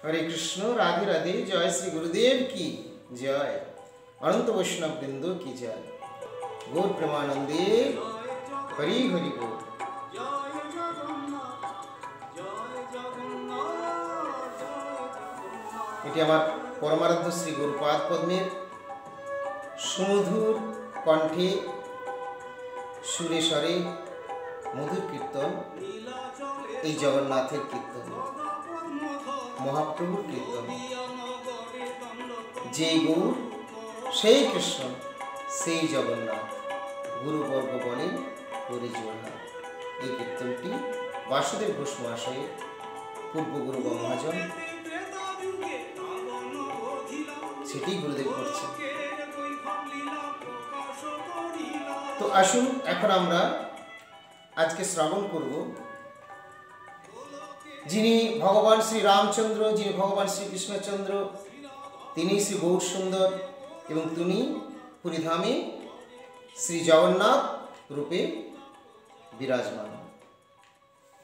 हरे कृष्ण, राधे राधे। जय श्री गुरुदेव की जय, अनंत वैष्णव बिंदु की जय। गौर प्रेमानंदे हरि हरि बोल। এটি আমার পরমারাধ্য শ্রী গুরুপাদ পদ্মের সুমধুর কণ্ঠে সুরে স্বরে মধুর কীর্তন। এই জগন্নাথের কীর্তন, মহাপ্রভুর কীর্তন। যে গৌর সেই কৃষ্ণ সেই জগন্নাথ, গুরুবর্গ বলেন করে জোড়হাত। এই কীর্তনটি বাসুদেব ঘোষ মহাশয়ের পূর্বগুরু বা মহাজন, সেটি গুরুদেব করছে। তো আসুন এখন আমরা আজকে শ্রবণ করব যিনি ভগবান শ্রী রামচন্দ্র, যিনি ভগবান শ্রী কৃষ্ণচন্দ্র, তিনি শ্রী গৌর সুন্দর এবং তিনি পুরীধামে শ্রী জগন্নাথ রূপে বিরাজমান।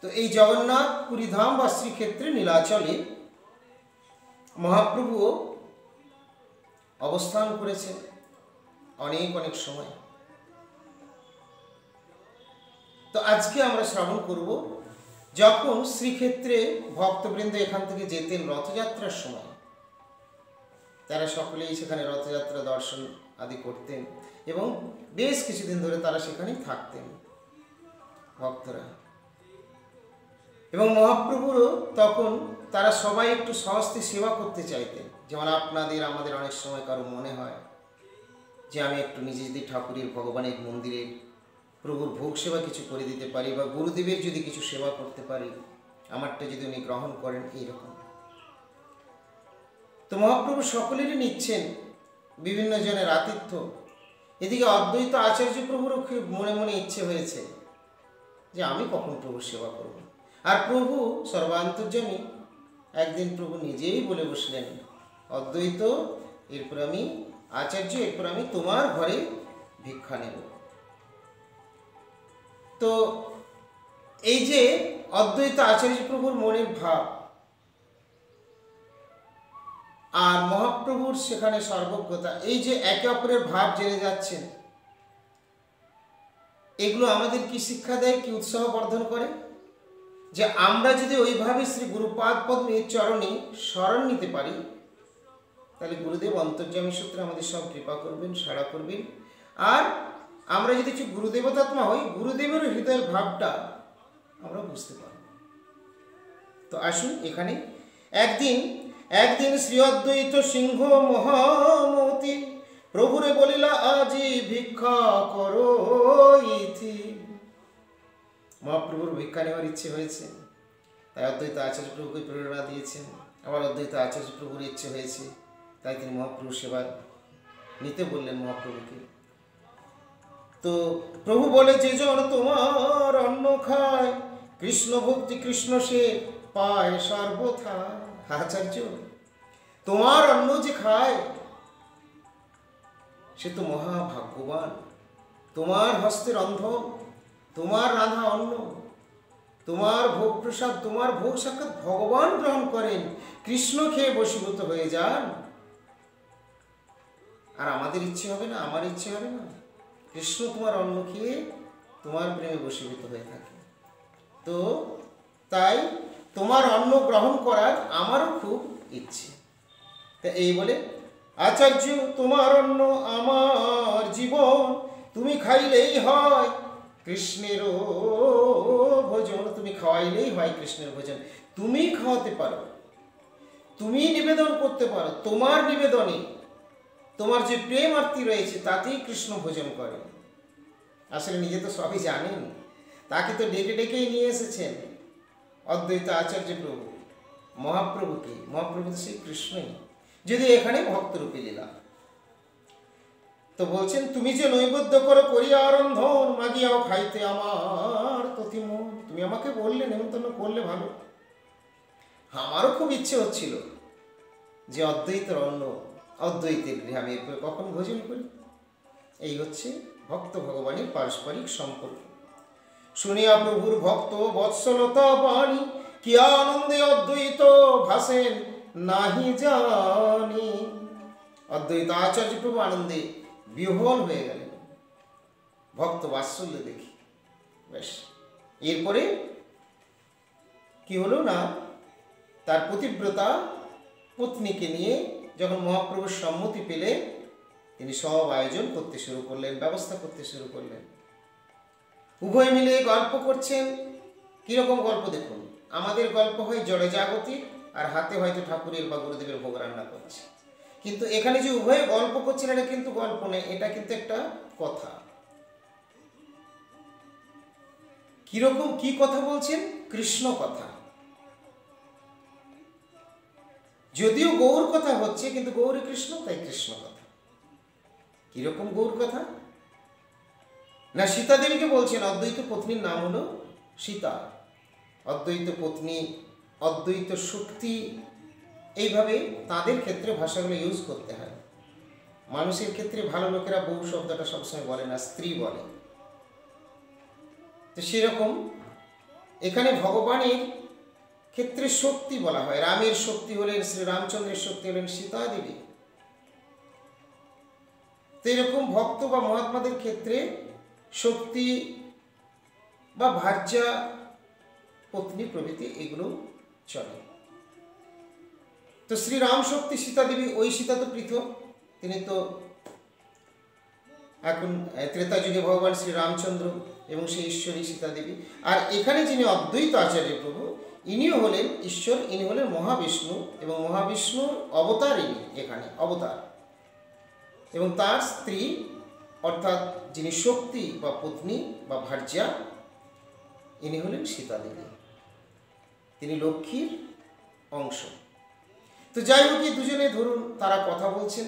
তো এই জগন্নাথ পুরীধাম বা শ্রীক্ষেত্রে নীলাচলে মহাপ্রভুও অবস্থান করেছেন অনেক অনেক সময়। তো আজকে আমরা শ্রবণ করব যখন শ্রীক্ষেত্রে ভক্তবৃন্দ এখান থেকে যেতেন রথযাত্রার সময়, তারা সকলেই সেখানে রথযাত্রা দর্শন আদি করতেন এবং বেশ কিছুদিন ধরে তারা সেখানেই থাকতেন ভক্তরা। এবং মহাপ্রভুরও তখন তারা সবাই একটু স্বস্তি সেবা করতে চাইতেন। যেমন আপনাদের আমাদের অনেক সময় কারো মনে হয় যে আমি একটু নিজে যদি ঠাকুরের ভগবানের মন্দিরে প্রভুর ভোগ সেবা কিছু করে দিতে পারি বা গুরুদেবের যদি কিছু সেবা করতে পারি, আমারটা যদি উনি গ্রহণ করেন, এইরকম। তো মহাপ্রভু সকলেরই নিচ্ছেন বিভিন্ন জনের আতিথ্য। এদিকে অদ্বৈত আচার্য প্রভুরও খুব মনে মনে ইচ্ছে হয়েছে যে আমি কখন প্রভুর সেবা করব। আর প্রভু সর্বান্তর্যামী, একদিন প্রভু নিজেই বলে বসলেন, অদ্বৈত এরপর আমি আচার্য, এরপর আমি তোমার ঘরে ভিক্ষা নেব। তো এই যে অদ্বৈত আচার্য প্রভুর মনের ভাব আর মহাপ্রভুর সেখানে সর্বজ্ঞতা, এই যে একে অপরের ভাব জেনে যাচ্ছেন, এগুলো আমাদের কি শিক্ষা দেয়, কি উৎসাহ বর্ধন করে? যে আমরা যদি ওইভাবে শ্রী গুরুপাদ পদ্মের চরণে শরণ নিতে পারি, তাহলে গুরুদেব অন্তর্যামী সূত্রে আমাদের সব কৃপা করবেন, সাড়া করবেন। আর আমরা যদি কিছু গুরুদেবতাত্মা হই, গুরুদেবের হৃদয়ের ভাবটা আমরা বুঝতে পারব। তো আসুন এখানে একদিন শ্রী অদ্বৈত সিংহ মহামতি প্রভুরে বলিলা, আজি ভিক্ষা করো ইথি। মহাপ্রভুর ভিক্ষা নেওয়ার ইচ্ছে হয়েছে, তাই অদ্বৈত আচার্য প্রভুকে প্রেরণা দিয়েছেন। আবার অদ্বৈত আচার্য প্রভুর ইচ্ছে হয়েছে, তাই তিনি মহাপ্রভুর সেবা নিতে বললেন মহাপ্রভুকে। তো প্রভু বলে, যে জন তোমার অন্ন খায়, কৃষ্ণ ভক্তি কৃষ্ণ সে পায় সর্বথা। আচার্য, তোমার অন্ন যে খায় সে তো মহাভাগ্যবান। তোমার হস্তের রন্ধন, তোমার রাধা অন্ন, তোমার ভোগ প্রসাদ, তোমার ভোগ সাক্ষাৎ ভগবান গ্রহণ করেন, কৃষ্ণ খেয়ে বশীভূত হয়ে যান। আর আমাদের ইচ্ছে হবে না, আমার ইচ্ছে হবে না? কৃষ্ণ তোমার অন্ন খেয়ে তোমার প্রেমে বশীভূত হয়ে থাকে। তো তাই তোমার অন্ন গ্রহণ করার আমারও খুব ইচ্ছে। তা এই বলে, আচার্য তোমার অন্ন আমার জীবন, তুমি খাইলেই হয় কৃষ্ণেরও ভোজন। তুমি খাওয়াইলেই হয় কৃষ্ণের ভোজন। তুমি খাওয়াতে পারো, তুমি নিবেদন করতে পারো। তোমার নিবেদনে তোমার যে প্রেম আরতি রয়েছে তাতেই কৃষ্ণ ভোজন করেন। আসলে নিজে তো সবই জানেন, তাকে তো ডেকে ডেকেই নিয়ে এসেছেন অদ্বৈত আচার্য প্রভু মহাপ্রভুকে। মহাপ্রভু তো সেই কৃষ্ণই, যদি এখানে ভক্তরূপে লীলা। তো বলছেন, তুমি যে নৈবেদ্য করো করিয়া রন্ধন, মাগিয়াও খাইতে আমার তথি মন। তুমি আমাকে বললে নেমন্তন্ন করলে ভালো, আমারও খুব ইচ্ছে হচ্ছিল যে অদ্বৈতের অন্ন, অদ্বৈতের গৃহে আমি এরপরে কখন ভোজন করি। এই হচ্ছে ভক্ত ভগবানের পারস্পরিক সম্পর্ক। শুনিয়া প্রভুর ভক্ত বৎসলতা বাণী, কি আনন্দে অদ্বৈত ভাসেন নাহি জানি। অদ্বৈত আচার্য প্রভু আনন্দে বিহ্বল হয়ে গেলেন ভক্ত বাৎসল্য দেখি। বেশ, এরপরে কি হলো না, তার পতিব্রতা পত্নীকে নিয়ে যখন মহাপ্রভুর সম্মতি পেলে তিনি সব আয়োজন করতে শুরু করলেন, ব্যবস্থা করতে শুরু করলেন। উভয় মিলে গল্প করছেন। কিরকম গল্প দেখুন, আমাদের গল্প হয় জড়ে জাগতিক, আর হাতে হয়তো ঠাকুরের বা গুরুদেবের ভোগ রান্না করছে। কিন্তু এখানে যে উভয়ে গল্প করছেন, এটা কিন্তু গল্প নেই, এটা কিন্তু একটা কথা। কিরকম, কি কথা বলছেন? কৃষ্ণ কথা। যদিও গৌর কথা হচ্ছে, কিন্তু গৌরী কৃষ্ণ, তাই কৃষ্ণ কথা। কিরকম গৌর কথা না, সীতা দেবীকে বলছেন, অদ্বৈত পত্নীর নাম হলো সীতা। অদ্বৈত পত্নী, অদ্বৈত শক্তি, এইভাবে তাদের ক্ষেত্রে ভাষাগুলো ইউজ করতে হয়। মানুষের ক্ষেত্রে ভালো লোকেরা বউ শব্দটা সবসময় বলে না, স্ত্রী বলে। তো সেরকম এখানে ভগবানের ক্ষেত্রে শক্তি বলা হয়। রামের শক্তি হলেন, শ্রী রামচন্দ্রের শক্তি হলেন সীতা দেবী। তো এরকম ভক্ত বা মহাত্মাদের ক্ষেত্রে শক্তি বা ভার্যা, পত্নী প্রভৃতি এগুলো চলে। তো শ্রী রাম শক্তি সীতা দেবী, ওই সীতা তো পৃথক, তিনি তো এখন ত্রেতা যুগে ভগবান শ্রী রামচন্দ্র এবং সেই ঈশ্বরী সীতা দেবী। আর এখানে যিনি অদ্বৈত আচার্য প্রভু, ইনিও হলেন ঈশ্বর, ইনি হলেন মহাবিষ্ণু, এবং মহাবিষ্ণুর অবতার ইনি, এখানে অবতার। এবং তার স্ত্রী অর্থাৎ যিনি শক্তি বা পত্নী বা ভার্যা, ইনি হলেন সীতা দেবী, তিনি লক্ষ্মীর অংশ। তো যাই হোক, এই দুজনে ধরুন তারা কথা বলছেন,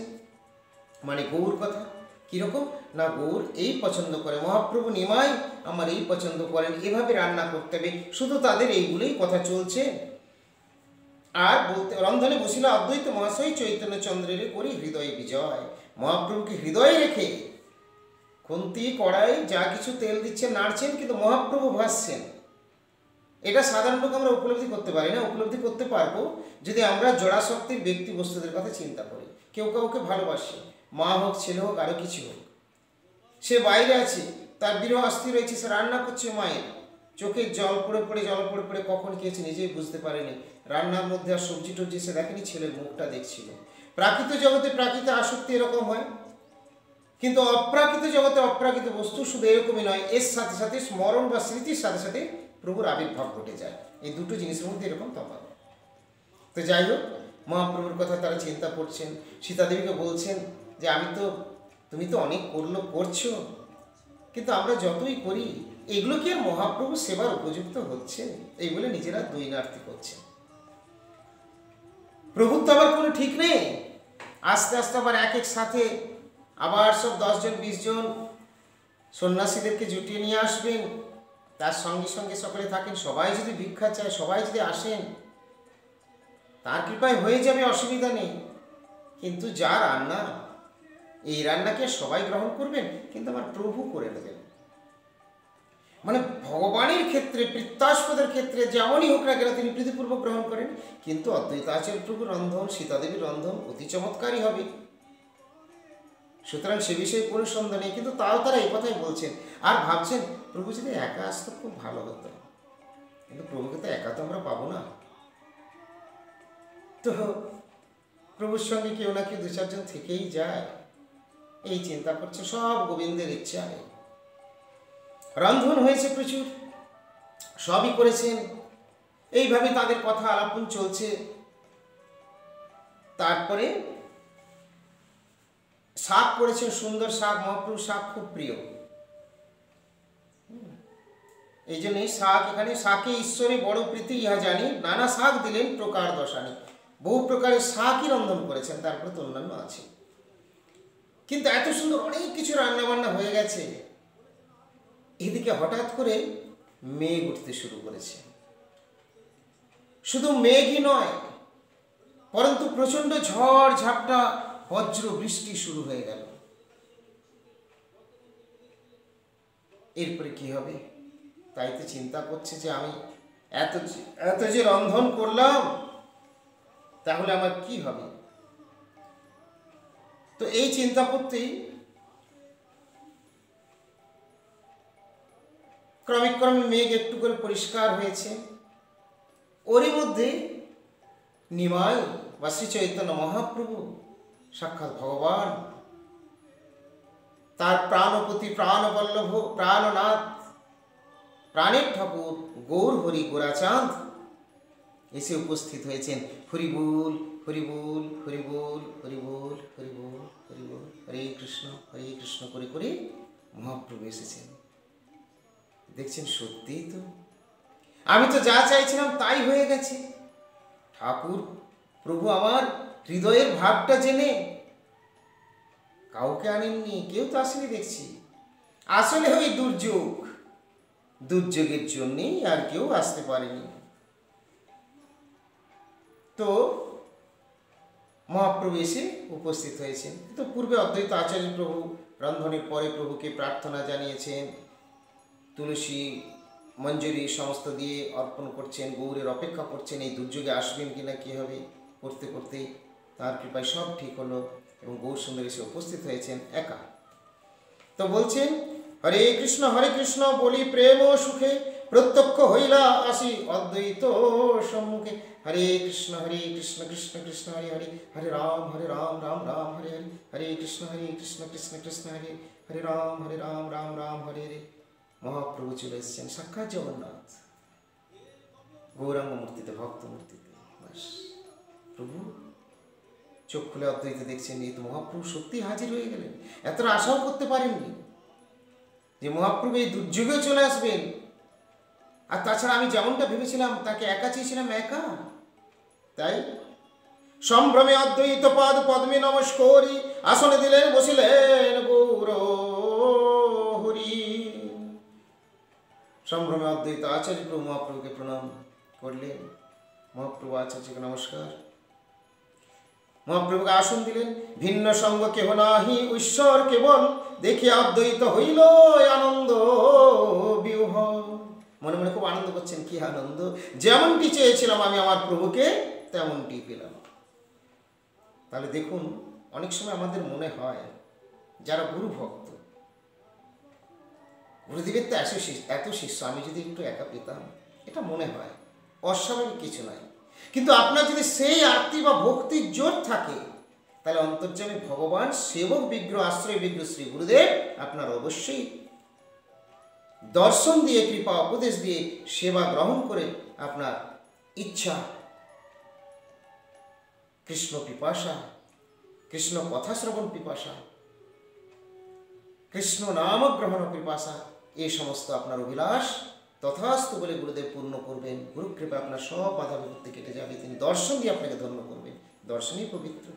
মানে গৌর কথা। কীরকম না, গৌর এই পছন্দ করে, মহাপ্রভু নিমাই আমার এই পছন্দ করেন, এভাবে রান্না করতে হবে, শুধু তাদের এইগুলোই কথা চলছে। আর বলতে, রন্ধনে বসিল অদ্বৈত মহাশয় চৈতন্য চন্দ্রের করি হৃদয় বিজয়। মহাপ্রভুকে হৃদয়ে রেখে খুন্তি কড়াই যা কিছু তেল দিচ্ছেন, নাড়ছেন, কিন্তু মহাপ্রভু ভাসছেন। এটা সাধারণ লোক আমরা উপলব্ধি করতে পারি না। উপলব্ধি করতে পারবো যদি আমরা জড়াশক্তির ব্যক্তি বস্তুদের কথা চিন্তা করি। কেউ কাউকে ভালোবাসে, মা হোক, ছেলে হোক, আরও কিছু হোক, সে বাইরে আছে, তার বিরহ অস্থি রয়েছে, সে রান্না করছে, মায়ের চোখে জল পড়ে পড়ে কখন খেয়েছে নিজেই বুঝতে পারেনি। রান্নার মধ্যে আর সবজি টবজি সে দেখেনি, ছেলের মুখটা দেখছিল। প্রাকৃত জগতে প্রাকৃত আসক্তি এরকম হয়, কিন্তু অপ্রাকৃত জগতে অপ্রাকৃত বস্তু শুধু এরকমই নয়, এর সাথে সাথে স্মরণ বা স্মৃতির সাথে সাথে প্রভুর আবির্ভাব ঘটে যায়। এই দুটো জিনিসের মধ্যে এরকম তফাৎ। তো যাই হোক, মহাপ্রভুর কথা তারা চিন্তা করছেন। সীতাদেবীকে বলছেন যে তুমি তো অনেক করছো, কিন্তু আমরা যতই করি এগুলো কি আর মহাপ্রভু সেবার উপযুক্ত হচ্ছে? এই বলে নিজেরা দৈনার্থী করছে। প্রভুর তো আবার কোনো ঠিক নেই, আস্তে আস্তে আবার এক এক সাথে আবার সব 10 জন 20 জন সন্ন্যাসীদেরকে জুটিয়ে নিয়ে আসবেন, তার সঙ্গে সঙ্গে সকলে থাকেন। সবাই যদি ভিক্ষা চায়, সবাই যদি আসেন, তার কৃপায় হয়ে যাবে, অসুবিধা নেই। কিন্তু যা রান্না, এই রান্নাকে সবাই গ্রহণ করবেন, কিন্তু আমার প্রভু করে দেবেন। মানে ভগবানের ক্ষেত্রে, পিত্তাস্পদের ক্ষেত্রে যেমনই হোক না কেন, তিনি প্রীতিপূর্বক গ্রহণ করেন। কিন্তু অদ্বৈত আচার্য প্রভুর রন্ধন, সীতাদেবীর রন্ধন অতি চমৎকারই হবে। সুতরাং সে বিষয়ে কোনো সন্দেহ নেই। কিন্তু তাও তারা এই কথাই বলছেন, আর ভাবছেন প্রভু যদি একা আসতো খুব ভালো হতো, কিন্তু প্রভুকে তো একা তো আমরা পাবো না। তো প্রভুর সঙ্গে কেউ না কেউ 2-4 জন থেকেই যায়, এই চিন্তা করছে। সব গোবিন্দের ইচ্ছায় রন্ধন হয়েছে প্রচুর, সবই করেছেন। এইভাবে তাদের কথা আলাপন চলছে। তারপরে শাক করেছেন, সুন্দর শাক, মহাপ্রভু শাক খুব প্রিয়। এই জন্যই শাক, এখানে শাকে ঈশ্বরে বড় প্রীতি ইহা জানি, নানা শাক দিলেন প্রকার দশানি। বহু প্রকারের শাকই রন্ধন করেছেন, তারপরে তো অন্যান্য আছে। কিন্তু এত সুন্দর অনেক কিছু রান্নাবান্না হয়ে গেছে, এদিকে হঠাৎ করে মেঘ উঠতে শুরু করেছে। শুধু মেঘই নয়, পরন্তু প্রচণ্ড ঝড় ঝাপটা, বজ্র বৃষ্টি শুরু হয়ে গেল। এরপরে কি হবে? তাই তো চিন্তা করছে যে আমি এত যে রন্ধন করলাম, তাহলে আমার কি হবে? তো এই চিন্তা করতেই ক্রমে ক্রমে মেঘ একটু করে পরিষ্কার হয়েছে। ওরই মধ্যে নিমাই বা শ্রী চৈতন্য মহাপ্রভু সাক্ষাৎ ভগবান, তার প্রাণপতি, প্রাণবল্লভ, প্রাণনাথ, প্রাণের ঠাকুর গৌর হরি গোরাচাঁদ এসে উপস্থিত হয়েছেন। হরিবোল হরিবোল হরিবোল হরিবোল হরিবোল হরিবোল, হরে কৃষ্ণ করে করে মহাপ্রভু এসেছেন। দেখছেন, সত্যিই তো আমি তো যা চাইছিলাম তাই হয়ে গেছে। ঠাকুর প্রভু আমার হৃদয়ের ভাবটা জেনে কাউকে আনেননি, কেউ তো আসেনি দেখছি। আসলে ওই দুর্যোগের জন্যেই আর কেউ আসতে পারেনি। তো মহাপ্রভু এসে উপস্থিত হয়েছেন। তো পূর্বে অদ্বৈত আচার্য প্রভু রন্ধনের পরে প্রভুকে প্রার্থনা জানিয়েছেন, তুলসী মঞ্জুরি সমস্ত দিয়ে অর্পণ করছেন, গৌরের অপেক্ষা করছেন এই দুর্যোগে আসবেন কিনা, কী হবে। করতে করতে তার কৃপায় সব ঠিক হলো এবং গৌর সুন্দর এসে উপস্থিত হয়েছেন একা। তো বলছেন, হরে কৃষ্ণ বলি প্রেম ও সুখে প্রত্যক্ষ হইলা আসি অদ্বৈত সম্মুখে। হরে কৃষ্ণ কৃষ্ণ কৃষ্ণ হরে হরে, হরে রাম রাম রাম হরে হরে, হরে কৃষ্ণ কৃষ্ণ কৃষ্ণ হরে হরে, রাম রাম হরে হরে। মহাপ্রভু চলে এসেছেন সাক্ষাৎ জগন্নাথ, গৌরাঙ্গ মূর্তিতে, ভক্ত মূর্তিতে। বাস, প্রভু চোখ খুলে অদ্বৈত দেখছেন, এই তো মহাপ্রভু সত্যি হাজির হয়ে গেলেন। এতটা আশাও করতে পারেননি যে মহাপ্রভু এই দুর্যোগেও চলে আসবেন। আর তাছাড়া আমি যেমনটা ভেবেছিলাম, তাকে একা চেয়েছিলাম, একা। তাই সম্ভ্রমে অদ্বৈত পদ্মে নমস্করি, আসনে দিলেন বসিলেন গৌর হরি। সম্ভ্রমে অদ্বৈত আচার্য প্রভু মহাপ্রভুকে প্রণাম করলেন। মহাপ্রভু আচার্যকে নমস্কার। মহাপ্রভুকে আসন দিলেন। ভিন্ন সঙ্গ কেহ নাহি, ঈশ্বর কেবল দেখিয়া অদ্বৈত হইল আনন্দ বিহ্বল। মনে মনে খুব আনন্দ করছেন, কি আনন্দ! যেমনটি চেয়েছিলাম আমি আমার প্রভুকে, তেমনটি পেলাম। তাহলে দেখুন, অনেক সময় আমাদের মনে হয় যারা গুরু ভক্ত, গুরুদেবের তো এত শিষ্য, আমি যদি একটু একা পেতাম, এটা মনে হয় অস্বাভাবিক কিছু নয়। কিন্তু আপনার যদি সেই আরতি বা ভক্তির জোর থাকে, তাহলে অন্তর্যামী ভগবান, সেবক বিগ্রহ, আশ্রয় বিগ্রহ শ্রী গুরুদেব আপনার অবশ্যই দর্শন দিয়ে, কৃপা উপদেশ দিয়ে, সেবা গ্রহণ করে আপনার ইচ্ছা, কৃষ্ণ পিপাসা, কৃষ্ণ কথা শ্রবণ পিপাসা, কৃষ্ণ নাম গ্রহণ পিপাসা, এই সমস্ত আপনার অভিলাষ তথাস্তু বলে গুরুদেব পূর্ণ করবেন। গুরু কৃপা আপনার সব বাধা বিপত্তি কেটে যাবে, তিনি দর্শন দিয়ে আপনাকে ধন্য করবেন। দর্শনই পবিত্র।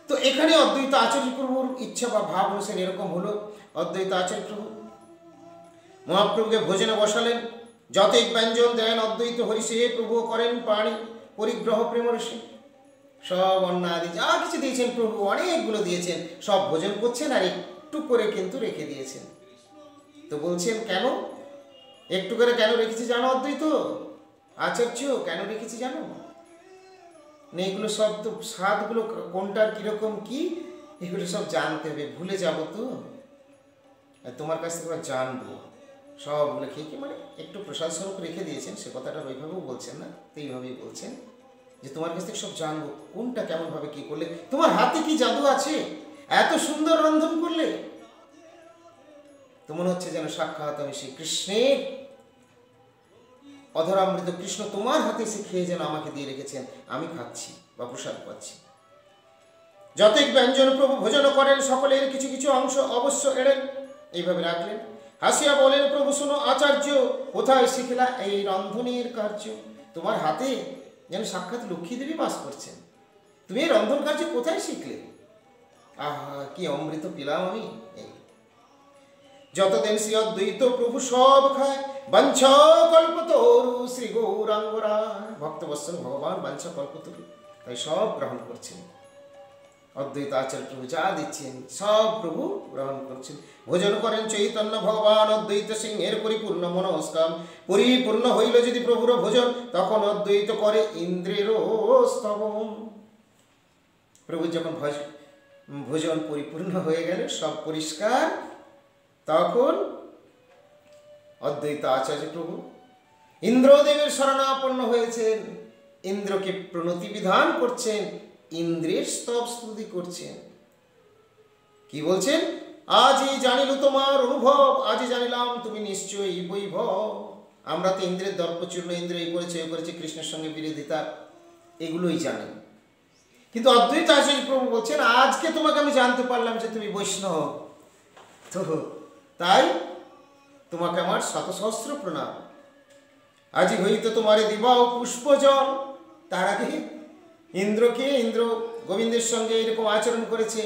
তো এখানে অদ্বৈত আচার্য প্রভুর ইচ্ছা বা ভাব অনুসারে এরকম হলো। অদ্বৈত আচার্য প্রভু মহাপ্রভুকে ভোজনে বসালেন। যতই ব্যঞ্জন দেন অদ্বৈত হরিষে, প্রভু করেন পাণি পরিগ্রহ প্রেমরসে। সব অন্ন আদি যা কিছু দিয়েছেন প্রভু, অনেকগুলো দিয়েছেন, সব ভোজন করছেন আর একটু করে কিন্তু রেখে দিয়েছেন। তো বলছেন, কেন একটু করে কেন রেখেছি জানো অদ্বৈত আচার্য? কেন রেখেছি জানো? না, এগুলো সব তো স্বাদগুলো কোনটার কিরকম কি, এগুলো সব জানতে হবে, ভুলে যাব তো। তোমার কাছ থেকে জানবো সবগুলো খেয়ে, কি মানে একটু প্রসাদ স্বরূপ রেখে দিয়েছেন, সে কথাটা ওইভাবেও বলছেন না, তো এইভাবেই বলছেন যে তোমার কাছ থেকে সব জানবো, কোনটা কেমনভাবে কি করলে, তোমার হাতে কি জাদু আছে, এত সুন্দর রন্ধন করলে। তো মনে হচ্ছে যেন সাক্ষাৎ আমি সেই কৃষ্ণের অধরামৃত, কৃষ্ণ তোমার হাতে এসে খেয়ে যেন আমাকে দিয়ে রেখেছেন, আমি খাচ্ছি বা প্রসাদ পাচ্ছি। যতই ব্যঞ্জন প্রভু ভোজন করেন, সকলের কিছু কিছু অংশ অবশ্য এড়েন, এইভাবে রাখলেন। হাসিয়া বলেন, প্রভু শোনো আচার্য, কোথায় শিখলা এই রন্ধনের কার্য? তোমার হাতে যেন সাক্ষাৎ লক্ষ্মী দেবী বাস করছেন, তুমি এই রন্ধন কার্য কোথায় শিখলে? আহা, কি অমৃত পেলাম আমি। যতদিন শ্রী অদ্বৈত প্রভু সব খায়, বাঞ্ছা কল্পতরু শ্রী গৌরাঙ্গরা। ভক্তবৎসল ভগবান বাঞ্ছা কল্পতরু, তাই সব গ্রহণ করছেন। অদ্বৈত আচার্য প্রভু যা দিচ্ছেন সব প্রভু গ্রহণ করছেন। ভোজন করেন চৈতন্য ভগবান অদ্বৈত সিংহের পরিপূর্ণ মনস্কাম। পরিপূর্ণ হইল যদি প্রভুর ভোজন, তখন অদ্বৈত করে ইন্দ্রেরও স্তবন। প্রভু যখন ভোজন পরিপূর্ণ হয়ে গেল, সব পরিষ্কার, তখন অদ্বৈত আচার্য প্রভু ইন্দ্রদেবের শরণাপন্ন হয়েছেন, ইন্দ্রকে প্রণতি বিধান করছেন, ইন্দ্রের স্তব স্তুতি করছেন। কি বলছেন? আজই জানিল তোমার অনুভব, আজই জানিলাম তুমি নিশ্চয়ই বৈভব। আমরা তো ইন্দ্রের দর্পচূর্ণ, ইন্দ্র এই করেছে এই করেছে, কৃষ্ণের সঙ্গে বিরোধিতা, এগুলোই জানি। কিন্তু অদ্বৈত আচার্য প্রভু বলছেন আজকে তোমাকে আমি জানতে পারলাম যে তুমি বৈষ্ণব, তো তাই তোমাকে আমার শত সহস্র প্রণাম। আজি হইতে তোমারে দিবা ও পুষ্পজল। তার আগে ইন্দ্র গোবিন্দের সঙ্গে এরকম আচরণ করেছে,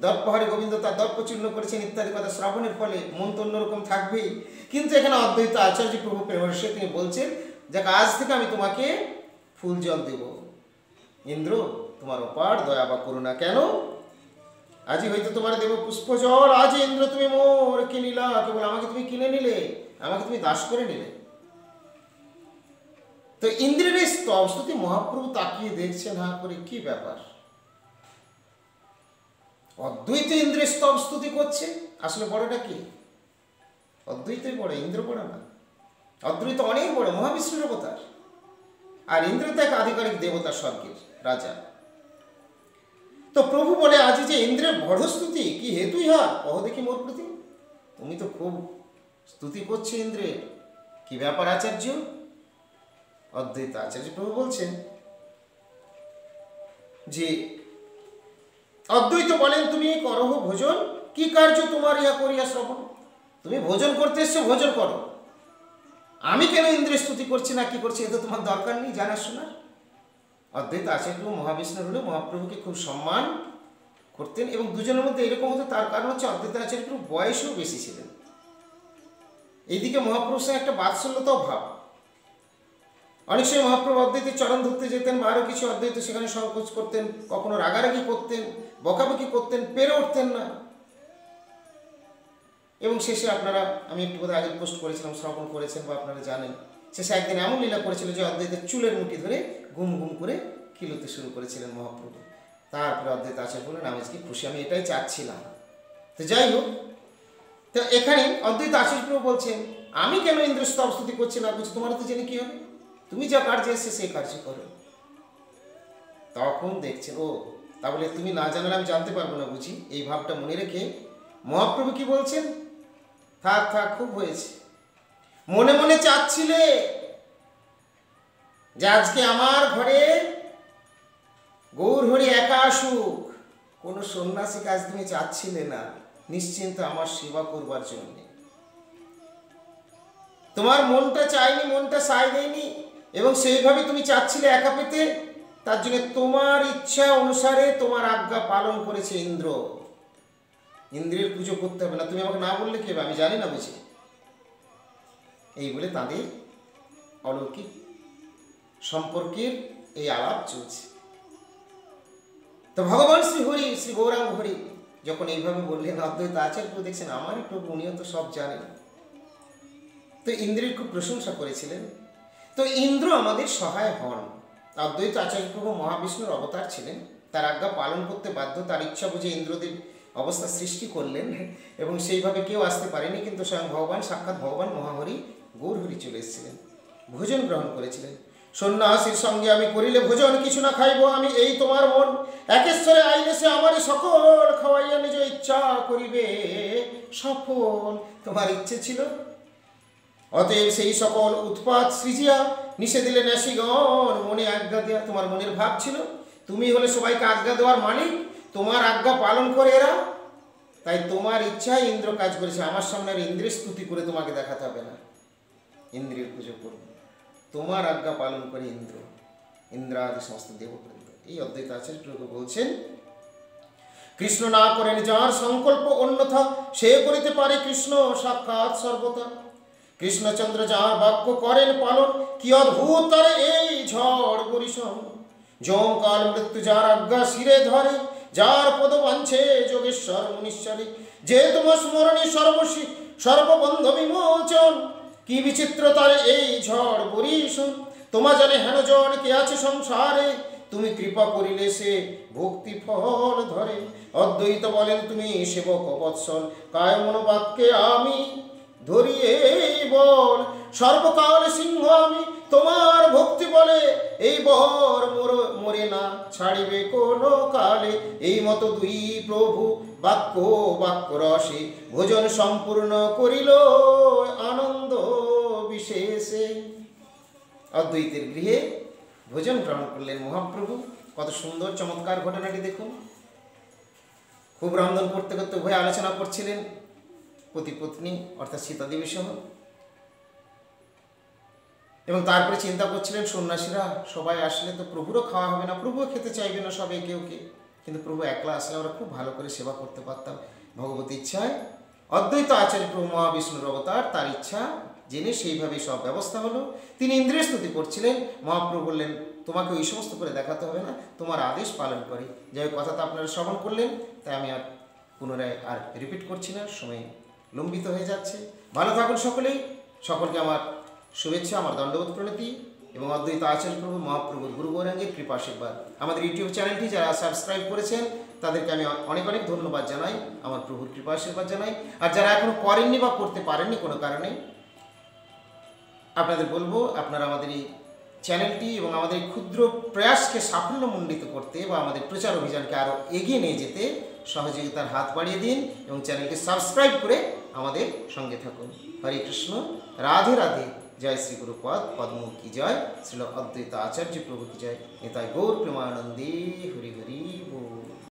দর্পহারে গোবিন্দ তার দর্পচূর্ণ করেছেন ইত্যাদি কথা শ্রবণের ফলে মন তো অন্যরকম থাকবেই। কিন্তু এখানে অদ্বৈত আচার্য প্রভু প্রেমরসে তিনি বলছেন যে আজ থেকে আমি তোমাকে ফুল জল দেব। ইন্দ্র তোমার অপার দয়া বা করুণা, কেন? আজি হয়তো তোমার দেব পুষ্প জল। আজ ইন্দ্র তুমি মোর কিনিলা, কেবল আমাকে তুমি কিনে নিলে, আমাকে তুমি দাস করে নিলে। তো ইন্দ্রের এই স্তব স্তুতি মহাপ্রভু তাকিয়ে দেখছেন হা করে, কি ব্যাপার? অদ্বৈত ইন্দ্রের স্তব স্তুতি করছে। আসলে বড়টা কি? অদ্বৈতই বড়, ইন্দ্র বড় না। অদ্বৈত অনেক বড়, মহাবিষ্ণুর অবতার, আর ইন্দ্র তো এক আধিকারিক দেবতা, স্বর্গের রাজা। তো প্রভু বলে আজি যে ইন্দ্রের বড় স্তুতি, কি হেতু ইহার কহ দেখি মোর প্রতি। তুমি তো খুব স্তুতি করছো ইন্দ্রের, কি ব্যাপার আচার্য? অদ্বৈত আচার্য প্রভু বলছেন যে অদ্বৈত বলেন তুমি করহ ভোজন, কি কার্য তোমার ইহা করিয়া শ্রবণ। তুমি ভোজন করতে এসছো, ভোজন করো। আমি কেন ইন্দ্রের স্তুতি করছি না কি করছি, এটা তোমার দরকার নেই জানার শোনার। অদ্বৈত আচার্য প্রভু মহাবিষ্ণুর হলে মহাপ্রভুকে খুব সম্মান করতেন, এবং দুজনের মধ্যে এরকম হতো। তার কারণ হচ্ছে অদ্বৈত আচার্য প্রভু বয়সেও বেশি ছিলেন। এইদিকে মহাপ্রভুর সঙ্গে একটা বাৎসল্যতাও ভাব। অনেক সময় মহাপ্রভু অদ্বৈতের চরণ ধরতে যেতেন বা আরও কিছু, অদ্বৈত সেখানে সংকোচ করতেন, কখনো রাগারাগি করতেন, বকাবকি করতেন, পেরে উঠতেন না। এবং শেষে আপনারা, আমি একটু বোধহয় আগে পোস্ট করেছিলাম, শ্রবণ করেছেন বা আপনারা জানেন, শেষে একদিন এমন লীলা করেছিল যে অদ্বৈতের চুলের মুঠি ধরে ঘুম ঘুম করে কিলোতে শুরু করেছিলেন মহাপ্রভু। তারপরে অদ্বৈত আচার্য বললেন আমি আজকে খুশি, আমি এটাই চাচ্ছিলাম। তো যাই হোক, তো এখানে অদ্বৈত আচার্য প্রভু বলছেন আমি কেন ইন্দ্র স্তব স্তুতি করছি না, বলছি তোমার তো জেনে কি হবে, তুমি যা কার্যে এসছে সেই কার্য করো। তখন দেখছেন ও তাহলে তুমি না জানলে আমি জানতে পারবো না বুঝি, এই ভাবটা মনে রেখে মহাপ্রভু কি বলছেন, থাক থাক খুব হয়েছে। মনে মনে চাচ্ছিলে যে আজকে আমার ঘরে গৌরহরি একা আসুক, কোনো সন্ন্যাসী কাজ তুমি চাচ্ছিলে না, নিশ্চিন্ত আমার সেবা করবার জন্য। তোমার মনটা চাইনি, মনটা সায় দেয়নি, এবং সেইভাবে তুমি চাচ্ছিলে একা পেতে। তার জন্য তোমার ইচ্ছা অনুসারে তোমার আজ্ঞা পালন করেছে ইন্দ্র। ইন্দ্রের পুজো করতে হবে না, তুমি আমাকে না বললে কি হবে, আমি জানি না বুঝি। এই বলে তাদের অলৌকিক সম্পর্কের এই আলাপ চলছে। তো ভগবান শ্রী হরি, শ্রী গৌরাঙ্গ হরি যখন এইভাবে বললেন, অদ্বৈত আচার্য দেখছেন আমারই প্রভু, উনিও তো সব জানেন। তো ইন্দ্রের খুব প্রশংসা করেছিলেন। তো ইন্দ্র আমাদের সহায় হন। অদ্বৈত আচার্য প্রভু মহাবিষ্ণুর অবতার ছিলেন, তার আজ্ঞা পালন করতে বাধ্য, তার ইচ্ছা বুঝে ইন্দ্রদেব অবস্থা সৃষ্টি করলেন, এবং সেইভাবে কেউ আসতে পারেনি। কিন্তু স্বয়ং ভগবান, সাক্ষাৎ ভগবান মহাহরি গৌরহরি চলে এসেছিলেন, ভোজন গ্রহণ করেছিলেন। সন্ন্যাসীর সঙ্গে আমি করিলে ভোজন, কিছু না খাইব আমি এই তোমার মন। একেশ্বরে আইলে সে আমারই সকল খাওয়াইয়া নিজ ইচ্ছা করিবে সফল। তোমার ইচ্ছে ছিল, অতএব সেই সকল উৎপাত সৃজিয়া নিষে দিলে ন্যাসিগণ মনে আজ্ঞা দেওয়া। তোমার মনের ভাব ছিল তুমি হলে সবাইকে আজ্ঞা দেওয়ার মালিক, তোমার আজ্ঞা পালন করে এরা, তাই তোমার ইচ্ছায় ইন্দ্র কাজ করেছে। আমার সামনে আর ইন্দ্রের স্তুতি করে তোমাকে দেখাতে হবে না, ইন্দ্রের পুজো করবে, তোমার আজ্ঞা পালন করে ইন্দ্র, ইন্দ্রাদি সমস্ত দেববৃন্দ। এই অদ্বৈত আচার্য বলছেন কৃষ্ণ না করেন যার সংকল্প অন্যথা, সে করিতে পারে কৃষ্ণ সাক্ষাৎ সর্বতা। কৃষ্ণচন্দ্র যার বাক্য করেন পালন, কি অদ্ভুত তার এই ঝড় বরিশন। যমকাল মৃত্যু যার আজ্ঞা শিরে ধরে, যার পদ বাঞ্ছে যোগেশ্বর মুনীশ্বরে, যে তোমার স্মরণে সর্ববন্ধ বিমোচন। কি বিচিত্র তার এই ঝড় বরিশন, তোমা জানে হেন জন কে আছে সংসারে, তুমি কৃপা করিলে সে ভক্তি ফল ধরে। অদ্বৈত বলেন তুমি সেবক বৎসল, কায় মনোবাক্যে আমি ধরিয়ে বল। সর্বকাল সিংহ আমি তোমার ভক্তি বলে, এই বর মরে না ছাড়িবে কোনো কালে। এই মতো দুই প্রভু বাক্য রসে, ভোজন সম্পূর্ণ করিল আনন্দ বিশেষে। অদ্বৈতের গৃহে ভোজন গ্রহণ করলেন মহাপ্রভু। কত সুন্দর চমৎকার ঘটনাটি দেখুন। খুব রন্ধন করতে করতে উভয় আলোচনা করছিলেন, পতি পত্নী অর্থাৎ সীতাদেবী সহ। এবং তারপরে চিন্তা করছিলেন সন্ন্যাসীরা সবাই আসলে তো প্রভুরও খাওয়া হবে না, প্রভুও খেতে চাইবে না সব একে ওকে, কিন্তু প্রভু একলা আসলে আমরা খুব ভালো করে সেবা করতে পারতাম। ভগবতী ইচ্ছায় অদ্বৈত আচার্য প্রভু মহাবিষ্ণুর অবতার, তার ইচ্ছা জেনে সেইভাবেই সব ব্যবস্থা হলো। তিনি ইন্দ্রিয় স্তুতি করছিলেন, মহাপ্রভু বললেন তোমাকে ওই সমস্ত করে দেখাতে হবে না, তোমার আদেশ পালন করে। যাই হোক, কথা তো আপনারা শ্রবণ করলেন, তাই আমি আর পুনরায় আর রিপিট করছি না, সময় লম্বিত হয়ে যাচ্ছে। ভালো থাকুন সকলেই, সকলকে আমার শুভেচ্ছা, আমার দণ্ডবোধ প্রণতি এবং অদ্বৈত আচার্য প্রভু মহাপ্রভুর গুরু গৌরাঙ্গের কৃপা আশীর্বাদ। আমাদের ইউটিউব চ্যানেলটি যারা সাবস্ক্রাইব করেছেন তাদেরকে আমি অনেক অনেক ধন্যবাদ জানাই, আমার প্রভুর কৃপা আশীর্বাদ জানাই। আর যারা এখনও করেননি বা করতে পারেননি কোনো কারণে, আপনাদের বলবো আপনারা আমাদের এই চ্যানেলটি এবং আমাদের এই ক্ষুদ্র প্রয়াসকে সাফল্যমণ্ডিত করতে বা আমাদের প্রচার অভিযানকে আরও এগিয়ে নিয়ে যেতে সহযোগিতার হাত বাড়িয়ে দিন এবং চ্যানেলটি সাবস্ক্রাইব করে আমাদের সঙ্গে থাকুন। হরে কৃষ্ণ, রাধে রাধে। জয় শ্রী গুরুপদ পদ্ম কি জয়, শ্রীল অদ্বৈত আচার্য প্রভু কি জয়। নিতাই গৌর প্রেমানন্দে হরি হরি বল।